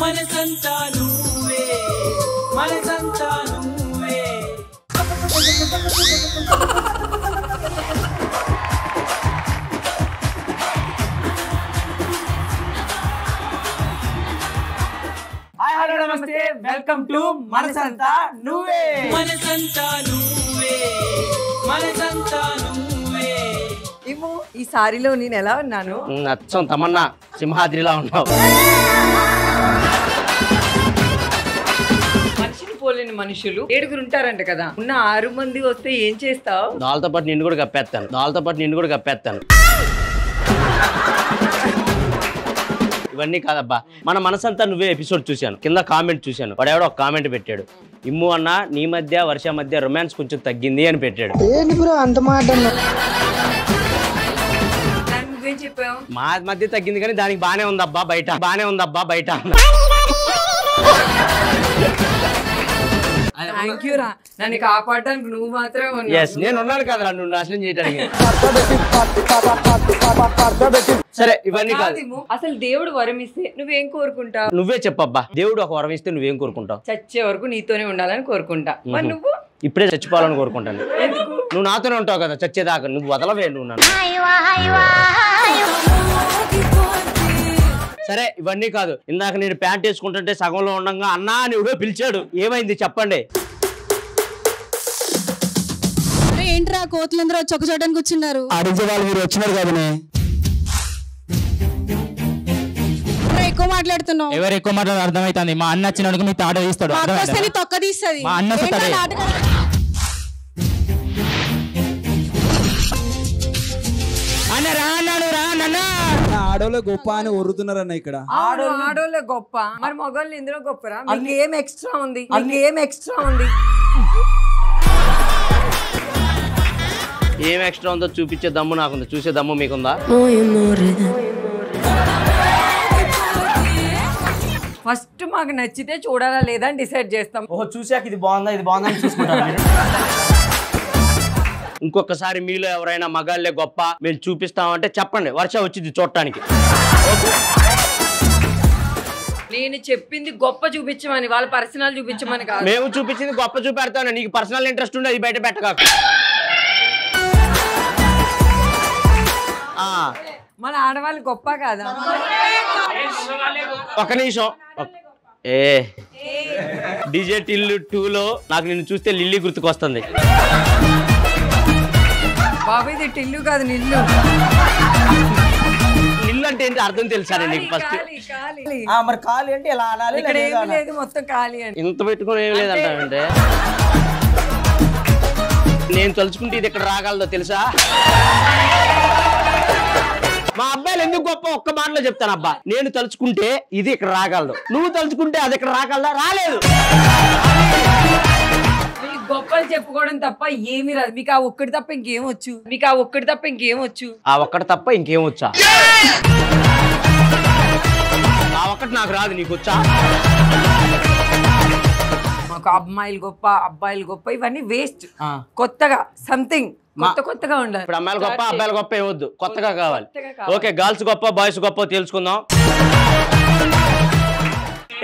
మనసంతా నువ్వే మనసంతా నువ్వే. హాయ్ హలో నమస్తే వెల్కమ్ టు మనసంతా నువ్వే. మనసంతా నువ్వే మనసంతా నువ్వే. ఏమో ఈ సారీలో నేను ఎలా ఉన్నాను? నచ్చం తమన్నా సింహాద్రిలా ఉన్నావు. మనిషిని పోలేని మనుషులు 7 ఉంటారంట కదా, ఉన్న 6 మంది వస్తే ఏం చేస్తావు? దాల్తో పాటు నిన్ను కూడా కప్పేస్తాను. ఇవన్నీ కాదబ్బా, మన మనసంతా నువ్వే ఎపిసోడ్ చూశాను. కింద కామెంట్ చూశాను. వాడు ఎవడో ఒక కామెంట్ పెట్టాడు, ఇమ్ము అన్న నీ మధ్య వర్ష మధ్య రొమాన్స్ కొంచెం తగ్గింది అని పెట్టాడు. నువ్వేం చెప్పావు? మా మధ్య తగ్గింది కానీ దానికి బానే ఉందబ్బా బయట. థ్యాంక్ యూ రా, నన్ను కాపాడడానికి నువ్వు మాత్రమే ఉన్నావు. నేను ఉన్నాను కదరా నువ్వు నాశనం చేయడానికి. సరే ఇవన్నీ కాదు. అసలు దేవుడు వరం ఇస్తే నువ్వేం కోరుకుంటావు? నువ్వే చెప్పబ్బా, దేవుడు ఒక వరం ఇస్తే నువ్వేం కోరుకుంటావు? చచ్చే వరకు నీతోనే ఉండాలని కోరుకుంటా. మరి నువ్వు? ఇప్పుడే చచ్చిపోవాలని కోరుకుంటాను. నువ్వు నాతోనే ఉంటావు కదా చచ్చేదాకా, నువ్వు వదలవే నువ్వు నన్ను. సరే ఇవన్నీ కాదు, ఇందాక నేను ప్యాంట్ వేసుకుంటుంటే సగంలో ఉండగా అన్నా అని ఎవడో పిలిచాడు, ఏమైంది చెప్పండి? ఏంట్రా కోతులందరూ చొక్క చూడడానికి కూర్చున్నారు? అడిగే వాళ్ళు మీరు వచ్చినారు కదనే. ఎక్కువ మాట్లాడుతున్నావు. ఎవరు ఎక్కువ మాట్లాడారు అర్థమైతుంది. మా అన్న వచ్చినాడు మీ తాట తీస్తాడు. తొక్క తీస్తుంది. మా అన్న ఆడోళ్ళ గొప్ప అని ఒర్రుతున్నారన్న ఇక్కడ. ఆడోళ్ళే గొప్ప, మరి మగవాళ్ళు ఇందులో గొప్పరా? మీకు ఏం ఎక్స్ట్రా ఉంది? ఏం ఎక్స్ట్రా ఉందో చూపించే దమ్ము నాకుంది, చూసే దమ్ము మీకుందా? ఫస్ట్ మాకు నచ్చితే చూడాలా లేదా అని డిసైడ్ చేస్తాం. ఓహో చూసాక ఇది బాగుందా అని చూసుకుంటారు మీరు. ఇంకొకసారి మీలో ఎవరైనా మగాళ్ళే గొప్ప మేము చూపిస్తామంటే చెప్పండి, వర్ష వచ్చింది చూడటానికి. నేను చెప్పింది గొప్ప చూపించమని, వాళ్ళ పర్సనల్ చూపించమని కాదు. మేము చూపించింది గొప్ప చూపెడతాను, నీకు పర్సనల్ ఇంట్రెస్ట్ ఉండే అది బయట పెట్టగాక. మన ఆడవాళ్ళు గొప్ప కాదా? ఒక నిమిషం. డీజే టిల్లు 2లో నాకు నిన్ను చూస్తే లిల్లీ గుర్తుకొస్తుంది. బాబు ఇది టిల్లు కాదు, నిల్లు. నిల్లు అంటే ఏంటి అర్థం తెలుసా నీకు? ఫస్ట్ మరి ఖాళీ అంటే ఎలా అనాలి? ఇక్కడ ఏమీ లేదు, మొత్తం ఖాళీ అని. ఇంత పెట్టుకుని ఏం లేదంటావంటే నేను తలుచుకుంటే ఇది ఇక్కడ రాగలదో తెలుసా? మా అబ్బాయిలు ఎందుకు గొప్ప ఒక్క మాటలో చెప్తాను అబ్బా, నేను తలుచుకుంటే ఇది ఇక్కడ రాగలదు, నువ్వు తలుచుకుంటే అది ఇక్కడ రాగలదా? రాలేదు. మీకు గొప్పలు చెప్పుకోవడం తప్ప ఏమి రాదు. మీకు ఆ ఒక్కటి తప్ప ఇంకేం వచ్చు? ఆ ఒక్కటి తప్ప ఇంకేం వచ్చా? ఆ ఒక్కటి నాకు రాదు, నీకు వచ్చా? మాకు అమ్మాయిలు గొప్ప, అబ్బాయిలు గొప్ప, ఇవన్నీ వేస్ట్. కొత్తగా సంథింగ్ కొత్తగా ఉండాలి. ఇప్పుడు అమ్మాయిలు గొప్ప అబ్బాయిలు గొప్ప ఏవద్దు, కొత్తగా కావాలి. ఓకే, గర్ల్స్ గొప్ప బాయ్స్ గొప్ప తెలుసుకుందాం.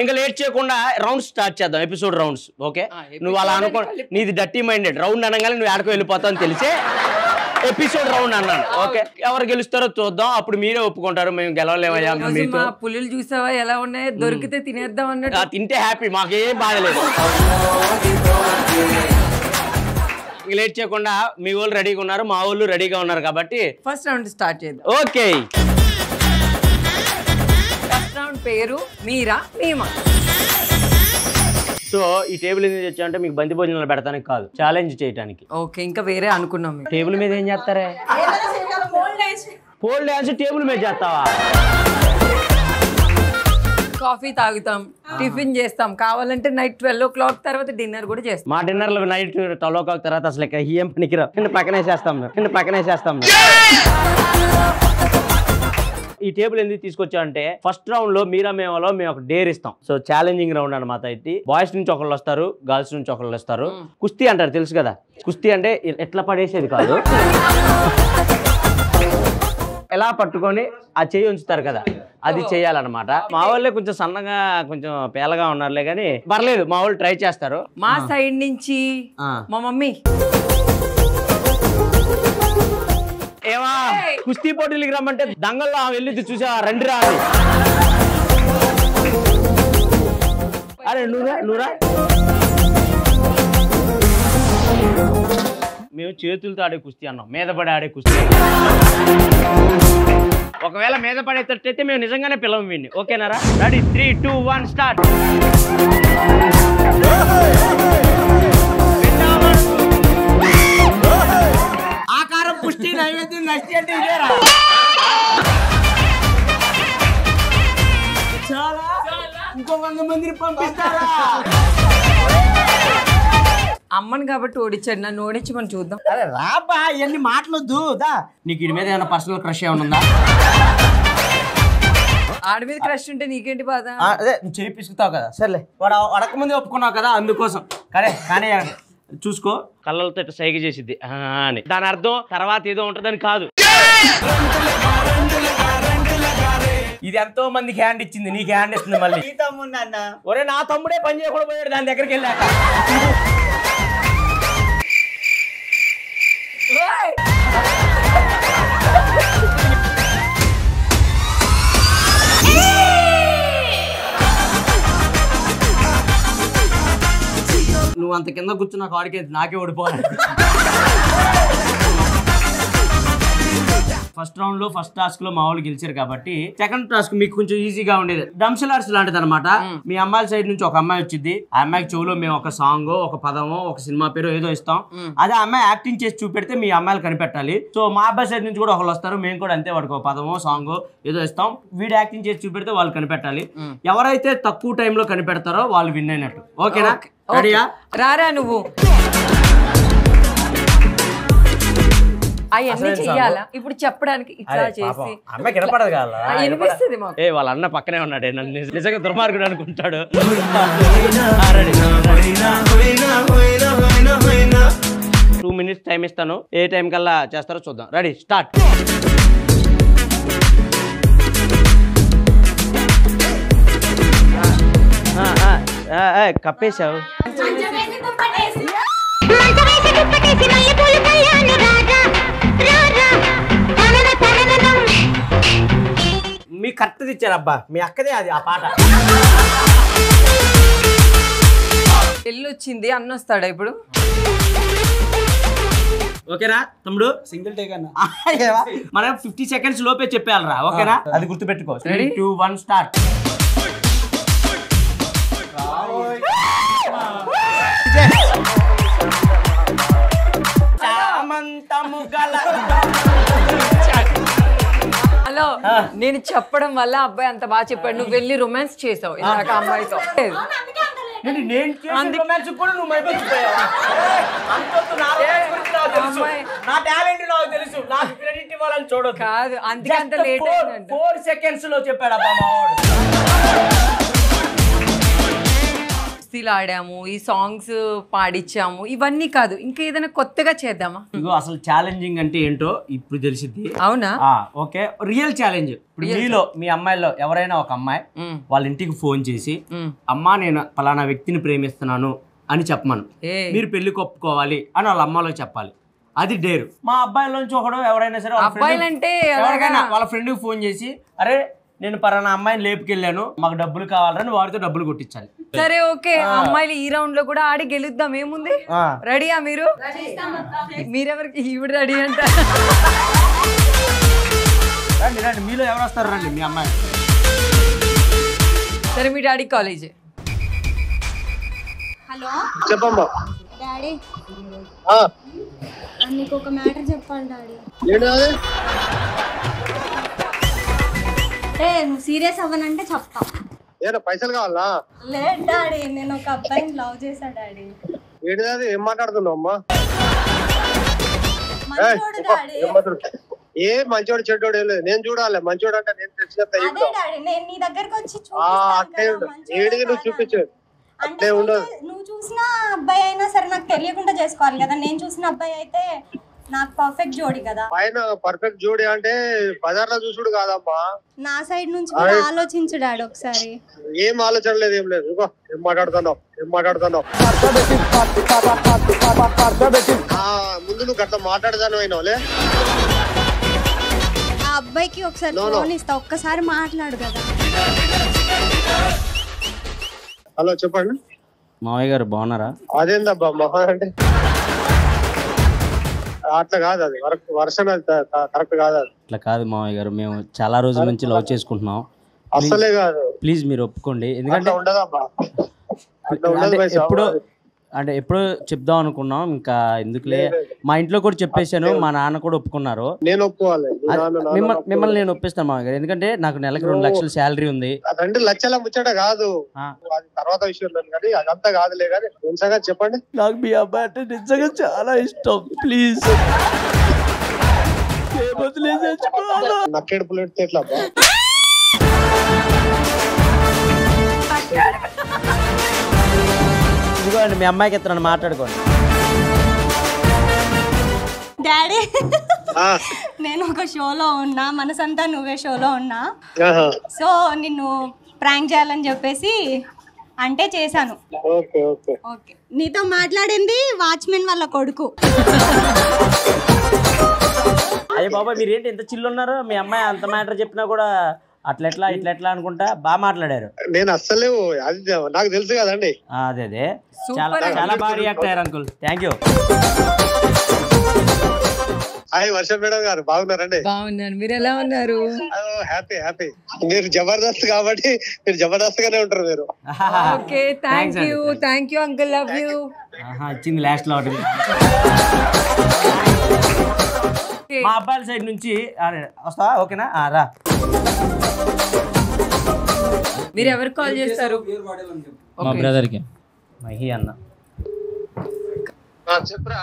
ఇంకా లేట్ చేయకుండా రౌండ్స్ స్టార్ట్ చేద్దాం, ఎపిసోడ్ రౌండ్స్. ఓకే, నువ్వు అలా అనుకో, నీది డర్టీ మైండెడ్. రౌండ్ అనగానే నువ్వు ఎక్కడికి వెళ్ళిపోతావు అని తెలిసే ఎపిసోడ్ రౌండ్ అన్నాను. ఓకే, ఎవరు గెలుస్తారో చూద్దాం, అప్పుడు మీరే ఒప్పుకుంటారు మేము గెలవలేమయ్యా. పులులు చూసావా ఎలా ఉన్నాయో? దొరికితే తినేద్దాం అన్నట్టు. తింటే హ్యాపీ, మాకేం బాధలేదు. లేట్ చేయకుండా మీ వాళ్ళు రెడీగా ఉన్నారు, మా వాళ్ళు రెడీగా ఉన్నారు కాబట్టి ఫస్ట్ రౌండ్ స్టార్ట్ చేద్దాం. ఓకే, ఫస్ట్ రౌండ్ పేరు మీరా మేమా. సో ఈ టేబుల్ ఎందుకు తెచ్చా అంటే మీకు బంతి భోజనాలు పెడతానికి కాదు, ఛాలెంజ్ చేయడానికి. ఓకే, ఇంకా వేరే అనుకున్నాం. టేబుల్ మీద ఏం చేస్తారే? పోల్ డాన్స్ టేబుల్ మీద చేస్తావా? కాఫీ తాగుతాం, టిఫిన్ చేస్తాం, కావాలంటే నైట్ 12 o'clock తర్వాత డిన్నర్ కూడా చేస్తాం. మా డిన్నర్లో నైట్ 12 o'clock తర్వాత అసలు ఏం పనికిరా, పక్కనే చేస్తాం. ఈ టేబుల్ ఎందుకు తీసుకొచ్చా అంటే ఫస్ట్ రౌండ్ లో మీరా మేమలో మేము ఒక డేర్ ఇస్తాం. సో ఛాలెంజింగ్ రౌండ్ అనమాట. ఇది బాయ్స్ నుంచి ఒకళ్ళు వస్తారు, గర్ల్స్ నుంచి ఒకళ్ళు వస్తారు. కుస్తీ అంటారు తెలుసు కదా, కుస్తీ అంటే ఎట్లా పడేసేది కాదు, ఎలా పట్టుకొని ఆ చెయ్యి ఉంచుతారు కదా, అది చేయాలన్నమాట. మా వాళ్ళే కొంచెం సన్నగా కొంచెం పేలగా ఉన్నారులే కానీ పర్లేదు, మా వాళ్ళు ట్రై చేస్తారు. మా సైడ్ నుంచి మా మమ్మీ ఏమా కుస్తీ పోటీలకి రమ్మంటే దంగల్లో వెళ్ళిద్ది చూసా, రండి రా అని. అరే నువ్వురా. మేము చేతులతో ఆడే కుస్తీ అన్నాం, మీద పడి ఆడే కుస్తీ. ఒకవేళ మీద పడేటట్టయితే మేము నిజంగానే పిలవం వీడిని, ఓకేనారా? Ready 3, 2, 1 start. ఆకారం కుస్తీ నైవేద్యం నచ్చి అంటే ఇదేరా. చాలా ఇంకో 100 మందిని పంపిస్తారా? అమ్మని కాబట్టి ఓడించాడు, నన్ను ఓడించి మనం చూద్దాం. అరే రాబా, ఇవన్నీ మాటలొద్దు దా. నీకు వీడి మీద ఏమైనా పర్సనల్ క్రష్ ఏమైనా ఉందా? ఆడి మీద క్రష్ ఉంటే నీకేంటి బాధ? అదే నువ్వు చేయి పిసుకుతావు కదా, సర్లే వాడు అడక ముందే ఒప్పుకున్నావు కదా, అందుకోసం. కానీ చూసుకో, కళ్ళతో ఇట్లా సైగ చేసిద్ది అని, దాని అర్థం తర్వాత ఏదో ఉంటుందని కాదు. ఇది ఎంతో మందికి హ్యాండ్ ఇచ్చింది, నీకు హ్యాండ్ ఇస్తుంది మళ్ళీ. ఒరే నా తమ్ముడే పని చేయకుండా పోయాడు దాని దగ్గరికి వెళ్ళాక. నువ్వు అంత కింద కూర్చున్న కాడికి నాకే ఓడిపోవాలి. ఫస్ట్ రౌండ్ లో ఫస్ట్ టాస్క్ లో మా వాళ్ళు గెలిచారు కాబట్టి సెకండ్ టాస్క్ మీకు కొంచెం ఈజీగా ఉండేది. డంసలార్స్ లాంటిది అనమాట. మీ అమ్మాయిల సైడ్ నుంచి ఒక అమ్మాయి వచ్చింది, ఆ అమ్మాయికి చెవులో మేము ఒక సాంగ్, ఒక పదమో, ఒక సినిమా పేరు ఏదో ఇస్తాం. అదే అమ్మాయి యాక్టింగ్ చేసి చూపెడితే మీ అమ్మాయిలు కనిపెట్టాలి. సో మా అబ్బాయి సైడ్ నుంచి కూడా ఒకళ్ళు వస్తారు, మేము కూడా అంతే, వాడికి ఒక పదమో సాంగ్ ఏదో ఇస్తాం. వీడు యాక్టింగ్ చేసి చూపెడితే వాళ్ళు కనిపెట్టాలి. ఎవరైతే తక్కువ టైంలో కనిపెడతారో వాళ్ళు విన్ అయినట్టు, ఓకేనా? రెడీయా? రారా నువ్వు అవన్నీ చెయ్యాలా ఇప్పుడు చెప్పడానికి? ఇట్లా చేసి అమ్మాయి కనపడదు కదా, వినిపిస్తుంది మాకు. వాళ్ళ అన్న పక్కనే ఉన్నాడే, నన్ను నిజంగా దుర్మార్గుడు అనుకుంటాడు. 2 minutes టైం ఇస్తాను, ఏ టైం కల్లా చేస్తారో చూద్దాం. Ready start. కప్పేశావు. మీ కరెక్ట్ ఇచ్చారు అబ్బా, మీ అక్కదే అది ఆ పాట. పెళ్ళి వచ్చింది, అన్న వస్తాడా ఇప్పుడు? ఓకేనా తమ్ముడు? సింగిల్ టేక్ అన్న. మనం 50 seconds లోపే చెప్పాలరా, ఓకేనా? అది గుర్తుపెట్టుకో. 3, 2, 1 స్టార్ట్. హలో, నేను చెప్పడం వల్ల అబ్బాయి అంత బాగా చెప్పాడు. నువ్వు వెళ్ళి రొమాన్స్ చేసావు ఇందాక అమ్మాయితో. కాదు, అందుకే అంత లేట్ అయిందంట. 4 seconds లో చెప్పాడు అబ్బా మా వాడు. ఆడాము, ఈ సాంగ్స్ పాడిచ్చాము, ఇవన్నీ కాదు ఇంకా ఏదైనా కొత్తగా చేద్దామా? ఇగో అసలు ఛాలెంజింగ్ అంటే ఏంటో ఇప్పుడు తెలిసింది. అవునా? Okay, real challenge. ఇప్పుడు మీలో మీ అమ్మాయిలో ఎవరైనా ఒక అమ్మాయి వాళ్ళ ఇంటికి ఫోన్ చేసి, అమ్మా నేను పలానా వ్యక్తిని ప్రేమిస్తున్నాను అని చెప్పమను, మీరు పెళ్లి కొప్పుకోవాలి అని వాళ్ళ అమ్మలో చెప్పాలి. అది డేరు. మా అబ్బాయిలోంచి ఒకడు ఎవరైనా సరే అబ్బాయిలంటే ఎవరికైనా వాళ్ళ ఫ్రెండ్కి ఫోన్ చేసి, అరే నేను పలానా అమ్మాయిని లేపుకెళ్ళాను, మాకు డబ్బులు కావాలని వాడితో డబ్బులు కొట్టించాలి. సరే ఓకే, అమ్మాయిలు ఈ రౌండ్ లో కూడా ఆడి గెలుద్దాం, ఏముంది? రెడీయా మీరు? మీరెవరికి? ఈవిడ రెడీ అంట. రండి రండి, మీలో ఎవరు వస్తారు? రండి మీ అమ్మాయి. సరే మీ డాడీ కాలేజ్. హలో చెప్పమ్మా. డాడీ, నీకు ఒక మ్యాటర్ చెప్పాలి డాడీ. నువ్వు సీరియస్ అవ్వనంటే చెప్తా. పైసలు కావాలా? లేదు డాడీ, నేను ఒక అబ్బాయిని లవ్ చేశా డాడీ. ఏంటి ఏం మాట్లాడుతున్నావు అమ్మా? మంచోడు డాడీ. ఏ మంచోడు చెడ్డోడు ఏం లేదు, నేను చూడాలి. మంచోడు అంటే నేను తెలిసినంత అదే డాడీ, నేను నీ దగ్గరకు వచ్చి ఏడికి నువ్వు చూపించు. అంటే నువ్వు చూసిన అబ్బాయి అయినా సరే నాకు తెలియకుండా చేసుకోవాలి కదా. నేను చూసిన అబ్బాయి అయితే నాకు పర్ఫెక్ట్ జోడి కదా. పైన పర్ఫెక్ట్ జోడి అంటే బజార్లో చూసుడు కాదమ్మా, నా సైడ్ నుంచి కూడా ఆలోచించు డాడీ ఒకసారి. ఏం ఆలోచన లేదు, ఏం లేదు. ఏం మాట్లాడుతున్నావు ముందు నువ్వు గట్లా మాట్లాడదాను అయినావులే. ఆ అబ్బాయికి ఒకసారి ఫోన్ ఇస్తా, ఒక్కసారి మాట్లాడు కదా. హలో చెప్పండి మావయ్య గారు బాగున్నారా? అదేందబ్బా మహా అంటే అట్లా కాదు, అది వర్షం కరెక్ట్ కాదు. అది ఇట్లా కాదు మావయ్య గారు, మేము చాలా రోజుల నుంచి లవ్ చేసుకుంటున్నాం. అసలే కాదు, ప్లీజ్ మీరు ఒప్పుకోండి. ఎందుకంటే ఉండదబ్బా, ఎప్పుడో చెప్దాం అనుకున్నాం, ఇంకా ఎందుకులే. మా ఇంట్లో కూడా చెప్పేశాను, మా నాన్న కూడా ఒప్పుకున్నారు. నేను ఒప్పుకోవాలి, మిమ్మల్ని నేను ఒప్పిస్తాను మావయ్య గారు. ఎందుకంటే నాకు నెలకు 2 లక్షల శాలరీ ఉంది. 2 లక్షల ముచ్చట కాదు, అది తర్వాత విషయం కానీ అదంతా కాదులే. కానీ నిజంగా చెప్పండి, నాకు మీ అబ్బాయి అంటే నిజంగా చాలా ఇష్టం. ప్లీజ్ నక్కేడు పుల్లెట్ ఎట్లా అబ్బా? ఇదిగోండి మీ అమ్మాయికి ఎత్తున్నాను, మాట్లాడుకోండి. డాడీ నేను ఒక షోలో ఉన్నా, మనసంతా నువ్వే షోలో ఉన్నా. సో నిన్ను ప్రాంక్ చేయాలని చెప్పేసి అంటే చేశాను. ఓకే, నీతో మాట్లాడింది వాచ్మెన్ వాళ్ళ కొడుకు. అయ్యో బాబా, మీరేంటి ఎంత చిల్లు ఉన్నారు? మీ అమ్మాయి అంత మ్యాటర్ చెప్పినా కూడా అట్లెట్లా ఇట్లెట్లా అనుకుంటా బాగా మాట్లాడారు. నేను అస్సలే, అది నాకు తెలుసు కదండి. అదే చాలా చాలా బాగా రియాక్ట్ అయ్యారు uncle. Thank you. Hi Varsha madam గారు, బాగున్నారండి? బాగున్నాను, మీరు ఎలా ఉన్నారు? Happy happy. మీరు జబర్దస్త్ కాబట్టి మీరు జబర్దస్త్ గానే ఉంటారు మీరు. Okay, thank you uncle, love you. ఇచ్చింది లాస్ట్ లో ఒకటి. మా అబ్బాయిల సైడ్ నుంచి వస్తావా? ఓకేనా? రా. మీరు ఎవరికి కాల్ చేస్తారు? మా బ్రదర్ కి. మహి అన్న. చెప్పరా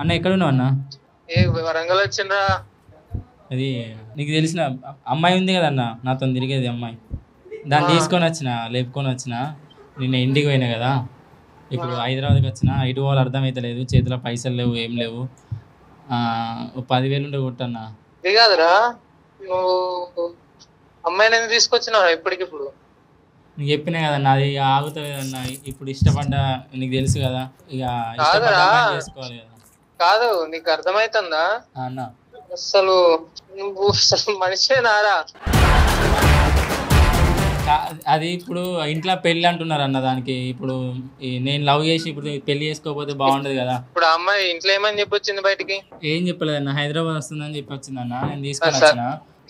అన్న ఎక్కడున్నావు అన్న? వరంగల్ వచ్చిండ్రా. అది నీకు తెలిసిన అమ్మాయి ఉంది కదన్న, నాతో తిరిగేది అమ్మాయి. దాన్ని తీసుకొని వచ్చిన, లేపుకొని వచ్చిన. నిన్న ఇంటికి పోయినా కదా, ఇప్పుడు హైదరాబాద్కి వచ్చిన. ఇటు వాళ్ళు అర్థమవుతలేదు, చేతిలో పైసలు లేవు, ఏం లేవు. 10,000 ఉంటే కొట్టన్నా. ఇది కాదురా, నువ్వు అమ్మాయిని ఎందుకు తీసుకొచ్చినావు ఇప్పటికిప్పుడు? నీకు చెప్పినా కదన్నా, అది ఆగుతుంది కదన్నా. ఇప్పుడు ఇష్టపడ్డా, నీకు తెలుసు కదా, ఇక చేసుకోవాలి కదా. కాదు, నీకు అర్థమైతుందా అన్న? అసలు నువ్వు అసలు మనిషేనారా? అది ఇప్పుడు ఇంట్లో పెళ్లి అంటున్నారు అన్న. దానికి ఇప్పుడు నేను లవ్ చేసి ఇప్పుడు పెళ్లి చేసుకోకపోతే బాగుండదు కదా. ఇప్పుడు ఆ అమ్మాయి ఇంట్లో ఏమని చెప్పొచ్చింది బయటికి? ఏం చెప్పలేదన్న, హైదరాబాద్ వస్తుందని చెప్పి వచ్చింది అన్న. నేను తీసుకొని వచ్చిన.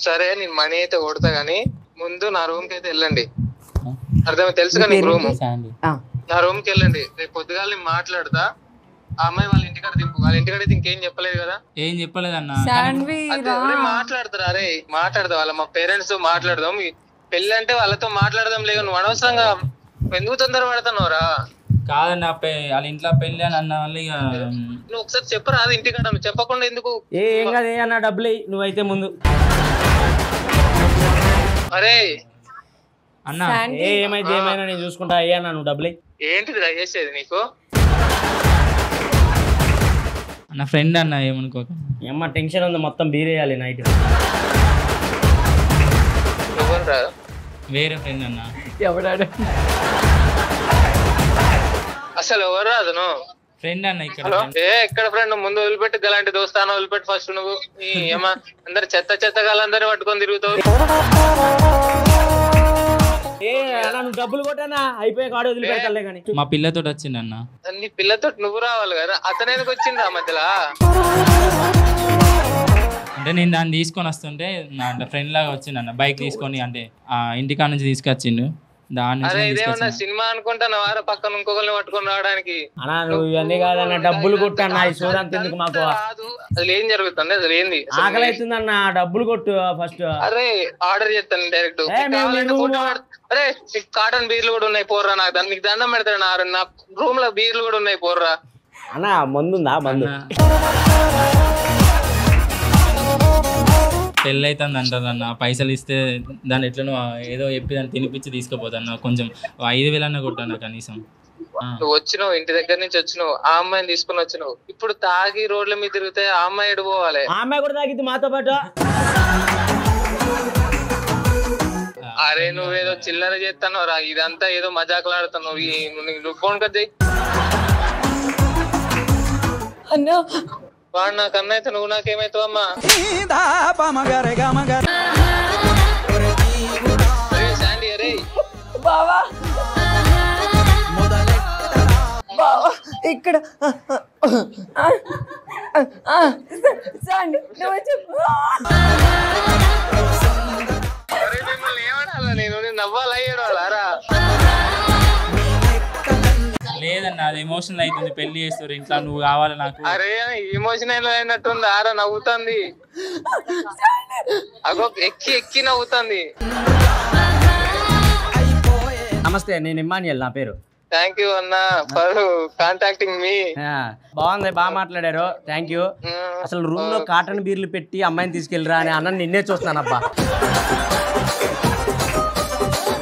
సరే, నేను మనీ అయితే కొడతా గానీ ముందు నా రూమ్ కి అయితే వెళ్ళండి. అర్థం తెలుసుగా నీకు రూమ్? నా రూమ్ కి వెళ్ళండి. రేపు పొద్దుగాల నేను మాట్లాడతా. ఆ అమ్మాయి వాళ్ళ ఇంటికాడ దింపు. వాళ్ళ ఇంటికాడ ఇంకేం చెప్పలేదు కదా? ఏం చెప్పలేదన్న. మాట్లాడతారా? అరే మాట్లాడదా, వాళ్ళ మా పేరెంట్స్ తో మాట్లాడదాం. పెళ్ళి అంటే వాళ్ళతో మాట్లాడదాం. లేదు, నువ్వు అనవసరంగా ఎందుకు తొందర పడుతున్నావురా? కాదన్న, వాళ్ళ ఇంట్లో పెళ్లి అని అన్న వాళ్ళు. ఇక నువ్వు ఒకసారి చెప్పరా, అది ఇంటికాడ నువ్వు చెప్పకుండా ఎందుకు? ఏం కాదు అన్న, డబ్బులు నువ్వైతే ముందు. అరే అన్న ఏమైతే ఏమైనా నేను చూసుకుంటా. అయ్యా నువ్వు డబ్బులు ఏంటిది చేసేది నీకు? నా ఫ్రెండ్ అన్న, ఏమనుకోక. ఏమ్మా టెన్షన్ ఉంది, మొత్తం బీరేయాలి నైట్. వేరే ఫ్రెండ్ అన్న. ఎవడాడు? అసలు ఎవరు రాదు? ఫ్రెండ్ అన్న. ఇక్కడ ఎక్కడ ఫ్రెండ్? ముందు వదిలిపెట్టి గలాంటి దోస్తాను వదిలిపెట్టి ఫస్ట్ నువ్వు. ఏమా అందరు చెత్త గాలందరినీ పట్టుకొని తిరుగుతావు. డబ్బులు కొట్టానా అయిపోయే కాడు వదిలిపెట్టాలే కానీ. మా పిల్లతో వచ్చింది అన్న. నీ పిల్లతో నువ్వు రావాలి కదా, అతను ఎందుకు వచ్చింది ఆ మధ్యలో? అంటే నేను దాన్ని తీసుకొని వస్తుంటే నా ఫ్రెండ్ లాగా వచ్చిండు అన్న, బైక్ తీసుకొని. అంటే ఇంటికాడ నుంచి తీసుకొచ్చిండు. ఇదేమన్నా సినిమా అనుకుంటాను, వార పక్కన ఇంకొకరిని పట్టుకొని రావడానికి. అన్నా నువ్వు ఇవన్నీ కాదన్న, డబ్బులు కొట్టన్నా. ఈ చూడంత ఎందుకు మాకు? అసలు ఏం జరుగుతుంది? అసలు ఏంది? ఆకలి అవుతుందన్న, డబ్బులు కొట్టు ఫస్ట్. అరే ఆర్డర్ చేస్తాను డైరెక్ట్. అరే కాటన్ బీర్లు కూడా ఉన్నాయి పోర్రా. నాకు నీకు దండం పెడతాడు. నా రూమ్ లో బీర్లు కూడా ఉన్నాయి పోర్రా. అన్న మందుందా? మందు పెళ్ళి అవుతుంది అంటారు అన్న. పైసలు ఇస్తే దాన్ని ఎట్లనో ఏదో చెప్పి దాన్ని తినిపించి తీసుకుపోతాను. కొంచెం 5,000 అన్న కొట్టాను కనీసం. నువ్వు వచ్చినావు, ఇంటి దగ్గర నుంచి వచ్చినావు, ఆ అమ్మాయిని తీసుకుని వచ్చినావు. ఇప్పుడు తాగి రోడ్ల మీద తిరిగితే ఆ అమ్మాయి ఎడిపోవాలి. ఆ అమ్మాయి కూడా తాగిద్ది మాతో పాటు. అరే నువ్వేదో చిల్లర చేస్తాను రా, ఇదంతా ఏదో మజాకులాడుతున్నావు. ఫోన్ కట్ చేయి. వాడు నాకు అన్న అయితే నువ్వు నాకేమైతావు అమ్మా? శాండీ అరే బావా బావా ఇక్కడ శాండీ నువ్వు చెప్పు. అరే మిమ్మల్ని ఏమనాలా నేను నవ్వాలా ఏడవాలా? లేదన్న అది ఎమోషనల్ అవుతుంది, పెళ్లి చేస్తారు ఇంట్లో, నువ్వు కావాలి నాకు. అరే ఎమోషనల్ అయినట్టుంది, ఆరా నవ్వుతుంది. అగో ఎక్కి ఎక్కి నవ్వుతుంది. నమస్తే, నేను ఇమ్మాన్యుయల్ నా పేరు. థ్యాంక్ యూ అన్న ఫర్ కాంటాక్టింగ్ మీ. బాగుంది, బాగా మాట్లాడారు, థ్యాంక్ యూ. అసలు రూమ్ లో కాటన్ బీర్లు పెట్టి అమ్మాయిని తీసుకెళ్ళరా అని అన్న నిన్నే చూస్తున్నాను అబ్బా.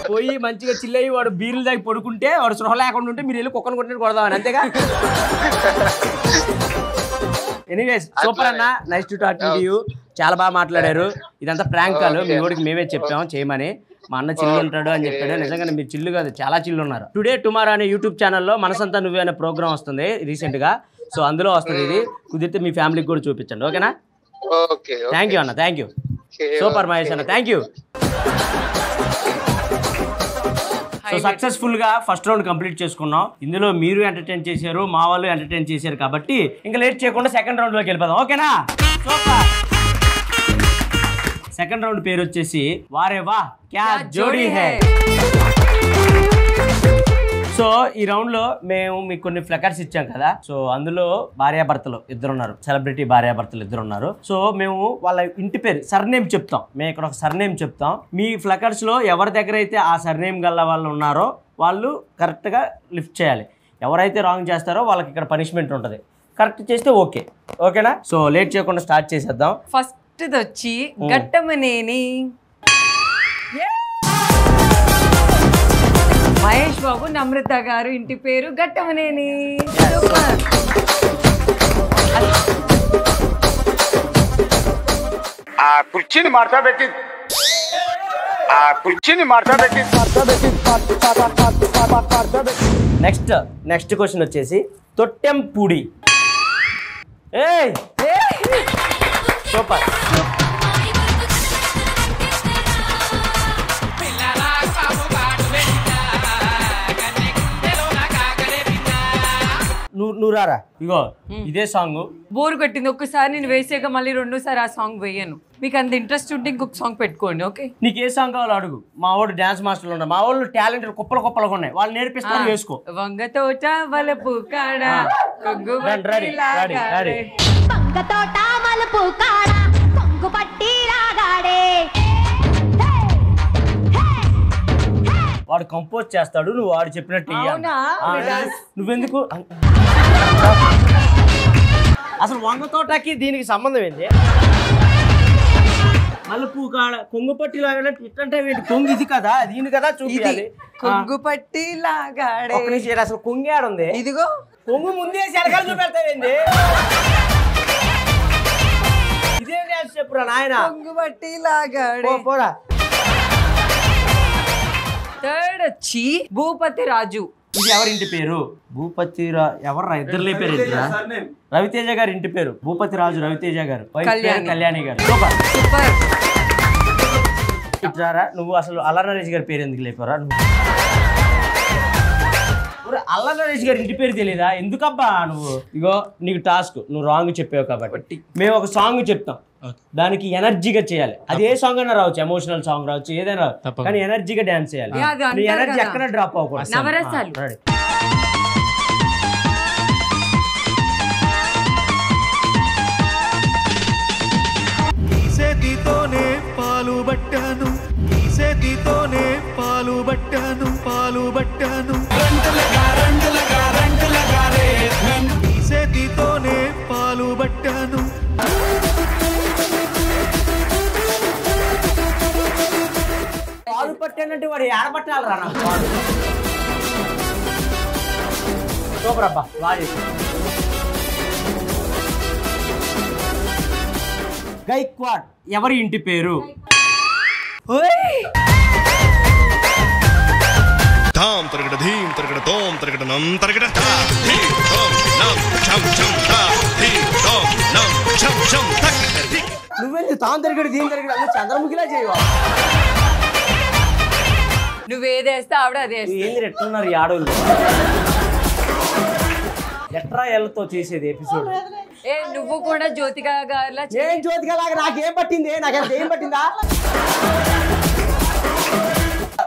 పోయి మంచిగా చిల్లయ్యి వాడు బీర్లు దాగి పడుకుంటే వాడు సృహ లేకుండా ఉంటే మీరు వెళ్ళి కుక్కను కొట్టినట్టు కొడదామని, అంతేగా. ఎనీవేస్ సూపర్ అన్న, nice to talk to you. చాలా బాగా మాట్లాడారు. ఇదంతా ప్రాంక్ కాల్, మీ వాడికి మేమే చెప్పాము చేయమని. మా అన్న చిల్లు ఉంటాడు అని చెప్పాడు. నిజంగా మీరు చిల్లు కాదు, చాలా చిల్లు ఉన్నారు. టుడే టుమారో అనే యూట్యూబ్ ఛానల్లో మనసంతా నువ్వే అనే ప్రోగ్రామ్ వస్తుంది రీసెంట్ గా. సో అందులో వస్తుంది ఇది, కుదిరితే మీ ఫ్యామిలీకి కూడా చూపించండి, ఓకేనా? థ్యాంక్ యూ అన్న, థ్యాంక్ యూ. సూపర్ మహేష్ అన్న, థ్యాంక్ యూ. సో సక్సెస్ఫుల్ గా ఫస్ట్ రౌండ్ కంప్లీట్ చేసుకున్నాం. ఇందులో మీరు ఎంటర్టైన్ చేశారు, మా వాళ్ళు ఎంటర్టైన్ చేశారు. కాబట్టి ఇంకా లేట్ చేయకుండా సెకండ్ రౌండ్ లోకి వెళ్ళిపోదాం, ఓకేనా? సెకండ్ రౌండ్ పేరు వచ్చేసి వారే వా క్యా జోడీ హై. సో ఈ రౌండ్ లో మేము మీకు కొన్ని ఫ్లకర్స్ ఇచ్చాం కదా. సో అందులో భార్యాభర్తలు ఇద్దరున్నారు, సెలబ్రిటీ భార్యాభర్తలు ఇద్దరున్నారు. సో మేము వాళ్ళ ఇంటి పేరు సర్నేమ్ చెప్తాం. మేము ఇక్కడ ఒక సర్నేమ్ చెప్తాం. మీ ఫ్లకర్స్ లో ఎవరి దగ్గర అయితే ఆ సర్నేమ్ గల్ల వాళ్ళు ఉన్నారో వాళ్ళు కరెక్ట్ గా లిఫ్ట్ చేయాలి. ఎవరైతే రాంగ్ చేస్తారో వాళ్ళకి ఇక్కడ పనిష్మెంట్ ఉంటుంది. కరెక్ట్ చేస్తే ఓకే, ఓకేనా? సో లేట్ చేయకుండా స్టార్ట్ చేసేద్దాం. ఫస్ట్ వచ్చి గట్టమనేని మహేష్ బాబు, నమ్రత గారు ఇంటి పేరు గట్టమనేని. ఆ కుర్చీని మార్చా పెట్టి నెక్స్ట్ క్వశ్చన్ వచ్చేసి తొట్టెంపూడి. ఏయ్ సూపర్. నువ్వు రారా, ఇగో ఇదే సాంగ్. బోర్ కొట్టింది, ఒక్కసారి నేను వేసాక మళ్ళీ రెండోసారి ఆ సాంగ్ వేయను. మీకు అంత ఇంట్రెస్ట్ ఉంటే ఇంకొక సాంగ్ పెట్టుకోండి, ఓకే? నీకు ఏ సాంగ్ కావాలో అడుగు. మా వాడు డాన్స్ మాస్టర్లు ఉన్నారు, మా వాళ్ళు టాలెంట్ కుప్పలుగా ఉన్నాయి, వాళ్ళు నేర్పిస్తారు, వేసుకో. వంగ తోట వలపు కాడ కొంగు రెడీ రెడీ. వంగ తోట వలపు కాడ కొంగు పట్టి రాగాడే. వాడు కంపోజ్ చేస్తాడు, నువ్వు వాడు చెప్పినట్టు నువ్వెందుకు అసలు వంగ తోటకి దీనికి సంబంధం ఏంటి? మలుపు కాడ కొంగు పట్టి లాగాడే ఇట్టంటే కొంగు ఇది కదా, దీని కదా చూపించాలి. కొంగు పట్టి లాగాడే. అసలు కొంగు ఆడుంది, ఇదిగో కొంగు ముందే శరకాలు చూపెడతావేంది? ఇదే చెప్పురా నాయన. కొంగు పట్టి లాగాడే. పోరా. థర్డ్ వచ్చి భూపతి రాజు. ఇది ఎవరింటి పేరు? భూపతి ఎవర్రా? ఇద్దరు లేపారు. ఇద్దరా? రవితేజ గారి ఇంటి పేరు భూపతి రాజు, రవితేజ గారు, కళ్యాణి గారు. సూపర్. ఇట్లారా నువ్వు అసలు అల్లరి నరేష్ గారి పేరు ఎందుకు లేపారా? అల్లరి నరేష్ గారి ఇంటి పేరు తెలీదా? ఎందుకబ్బా నువ్వు? ఇగో నీకు టాస్క్, నువ్వు రాంగ్ చెప్పావు కాబట్టి మేము ఒక సాంగ్ చెప్తాం, దానికి ఎనర్జీగా చేయాలి. అది ఏ సాంగ్ అయినా రావచ్చు, ఎమోషనల్ సాంగ్ రావచ్చు, ఏదైనా రావచ్చు, కానీ ఎనర్జీగా డాన్స్ చేయాలి. నీ ఎనర్జీ ఎక్కడ డ్రాప్ అవ్వకూడదు. నవరసాలు. చేతితోనే పాలు బట్టాను, చేతితోనే పాలు బట్టాను, చేతితోనే పాలు బట్టాను. పాలు పట్టానంటే వాడు ఏడబట్టాలి రా. సూపర్ అబ్బా, బాగా చేశారు. గైక్వాడ్ ఎవరి ఇంటి పేరు? ధాం తరగడ ధీం తరగడ తోం తరగడ నం తరగడ తా ధీం తోం నం ఛం ఛం తా ధీం తోం నం ఛం ఛం తరగడ ధీ. నువ్వెందుకు తాం తిరగడు దీని తిరగడు అన్నీ చంద్రముఖిలా చేయవా? నువ్వేదేస్తే ఆవిడ అదే ఏంది ఎట్లున్నారు ఈ ఆడోళ్ళు? ఎట్రా ఎల్లతో చేసేది ఎపిసోడ్? నువ్వు కూడా జ్యోతిక గారిలా ఏం జ్యోతిక లాగా నాకేం పట్టింది? నాకేం ఏం పట్టిందా?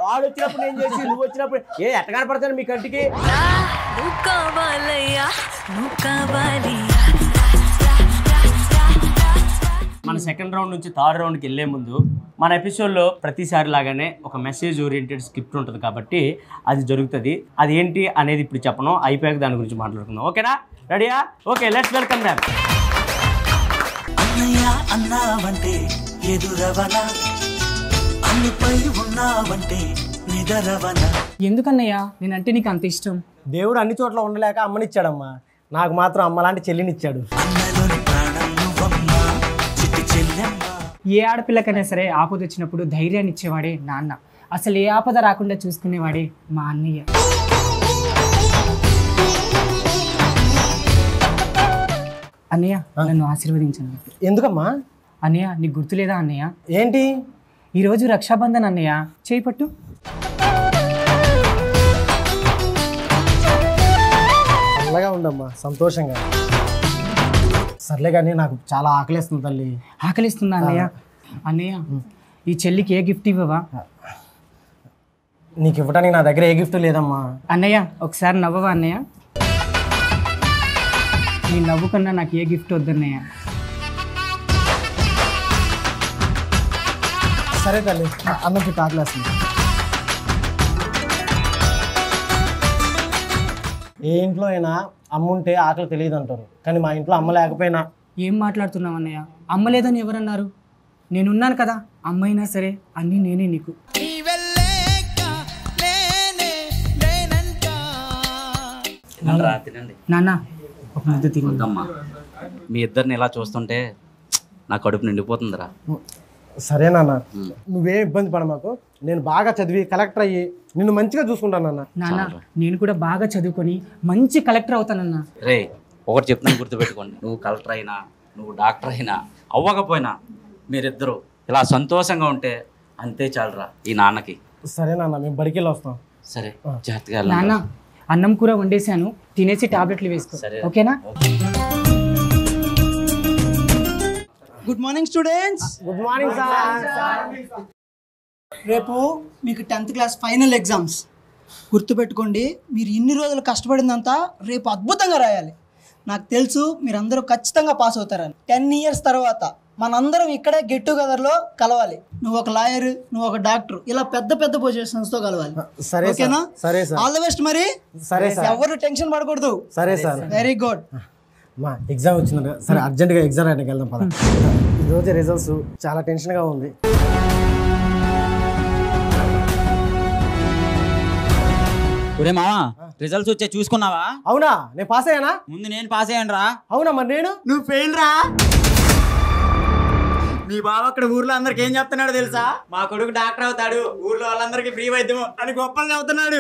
వాడు వచ్చినప్పుడు నేను చేసి నువ్వు వచ్చినప్పుడు ఎట్ట కనపడతాను మీ కంటికి? మన సెకండ్ రౌండ్ నుంచి థర్డ్ రౌండ్కి వెళ్ళే ముందు మన ఎపిసోడ్లో ప్రతిసారి లాగానే ఒక మెసేజ్ ఓరియంటెడ్ స్క్రిప్ట్ ఉంటుంది కాబట్టి అది జరుగుతుంది. అది ఏంటి అనేది ఇప్పుడు చెప్పను, అయిపోయాక దాని గురించి మాట్లాడుకుందాం. ఓకేనా? రెడీయా? Okay, let's welcome ma'am. అన్నయ్య అన్నావంటే ఎదురవనా, అన్నిపై ఉన్నావంటే నిదరవనా. ఎందుకన్నయ్యా నేనంటే నీకు అంత ఇష్టం? దేవుడు అన్ని చోట్ల ఉండలేక అమ్మనిచ్చాడమ్మా, నాకు మాత్రం అమ్మ లాంటి చెల్లినిచ్చాడు. ఏ ఆడపిల్లకైనా సరే ఆపద వచ్చినప్పుడు ధైర్యాన్ని ఇచ్చేవాడే నాన్న. అసలు ఏ ఆపద రాకుండా చూసుకునేవాడే మా అన్నయ్య. అన్నయ్య నన్ను ఆశీర్వదించండి. ఎందుకమ్మా? అన్నయ్య నీకు గుర్తులేదా అన్నయ్య? ఏంటి? ఈరోజు రక్షాబంధన్ అన్నయ్య, చేయి పట్టు. చల్లగా ఉండమ్మా, సంతోషంగా. సర్లే కానీ నాకు చాలా ఆకలిస్తుంది తల్లి. ఆకలిస్తుందా అన్నయ్య? అన్నయ్య ఈ చెల్లికి ఏ గిఫ్ట్ ఇవ్వవా? నీకు ఇవ్వడానికి నా దగ్గర ఏ గిఫ్ట్ లేదమ్మా. అన్నయ్య ఒకసారి నవ్వవా అన్నయ్య? నీ నవ్వు కన్నా నాకు ఏ గిఫ్ట్ వద్దన్నయ్య. సరే తల్లి, అన్నకి ఆకలేస్తుంది. ఏ ఇంట్లో అయినా అమ్మ ఉంటే ఆకలి తెలియదు అంటారు, కానీ మా ఇంట్లో అమ్మ లేకపోయినా. ఏం మాట్లాడుతున్నావు అన్నయ్య? అమ్మ లేదని ఎవరన్నారు? నేనున్నాను కదా, అమ్మైనా సరే అన్నీ నేనే నీకు. నాన్న ఒక ముద్ద తినమ్మా. మీ ఇద్దరిని ఇలా చూస్తుంటే నా కడుపు నిండిపోతుందిరా. సరే నాన్న, నువ్వేం ఇబ్బంది పడ మాకు. నేను బాగా చదివి కలెక్టర్ అయ్యి నిన్ను మంచిగా చూసుకుంటానన్నా. నాన్న నేను కూడా బాగా చదువుకొని మంచి కలెక్టర్ అవుతానన్నా. రే ఒకటి చెప్తాను, గుర్తుపెట్టుకోండి. నువ్వు కలెక్టర్ అయినా, నువ్వు డాక్టర్ అయినా, అవ్వకపోయినా మీరిద్దరూ ఇలా సంతోషంగా ఉంటే అంతే చాలురా ఈ నాన్నకి. సరే నాన్న, మేము బడికి వెళ్ళి వస్తాం. సరే జాగ్రత్తగా. నాన్న అన్నం కూర వండేసాను, తినేసి టాబ్లెట్లు వేసుకో. ఓకేనా? Good morning students. Good morning sir. రేపు మీకు 10th క్లాస్ ఫైనల్ ఎగ్జామ్స్. గుర్తుపెట్టుకోండి, మీరు ఇన్ని రోజులు కష్టపడిందంతా రేపు అద్భుతంగా రాయాలి. నాకు తెలుసు మీరందరూ ఖచ్చితంగా పాస్ అవుతారని. 10 years తర్వాత మనందరం ఇక్కడే గెట్ టుగెదర్లో కలవాలి. నువ్వు ఒక లాయర్, నువ్వు ఒక డాక్టర్, ఇలా పెద్ద పెద్ద పొజిషన్స్తో కలవాలి. ఓకేనా? సరే సార్. All the best. మరి సరే సార్. ఎవరు టెన్షన్ పడకూడదు. సరే సార్. Very good. మా ఎగ్జామ్ వచ్చిందంట, సరే అర్జెంట్గా ఎగ్జామ్ రాయడానికి వెళ్దాం పద. ఈరోజు రిజల్ట్స్ చాలా టెన్షన్గా ఉంది. ఒరే మావా, రిజల్ట్స్ వచ్చే చూసుకున్నావా? అవునా, నేను పాస్ అయ్యానా? ముందు నేను పాస్ అయ్యాను రా. అవునా, మరి నేను? నువ్వు ఫెయిల్ రా. మీ బావ అక్కడ ఊర్లో అందరికి ఏం చెప్తున్నాడు తెలుసా? మా కొడుకు డాక్టర్ అవుతాడు, ఊర్లో వాళ్ళందరికీ ఫ్రీ వైద్యం అని గొప్పలు చెబుతున్నాడు.